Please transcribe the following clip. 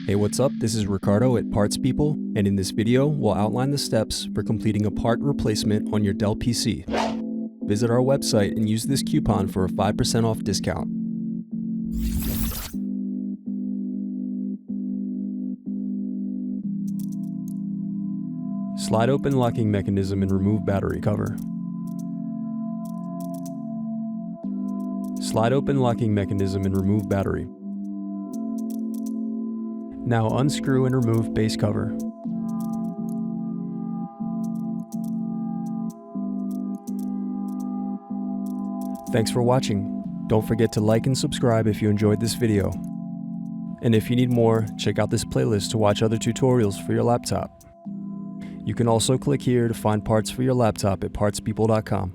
Hey, what's up? This is Ricardo at Parts People, and in this video, we'll outline the steps for completing a part replacement on your Dell PC. Visit our website and use this coupon for a 5% off discount. Slide open locking mechanism and remove battery cover. Slide open locking mechanism and remove battery. Now unscrew and remove base cover. Thanks for watching. Don't forget to like and subscribe if you enjoyed this video. And if you need more, check out this playlist to watch other tutorials for your laptop. You can also click here to find parts for your laptop at partspeople.com.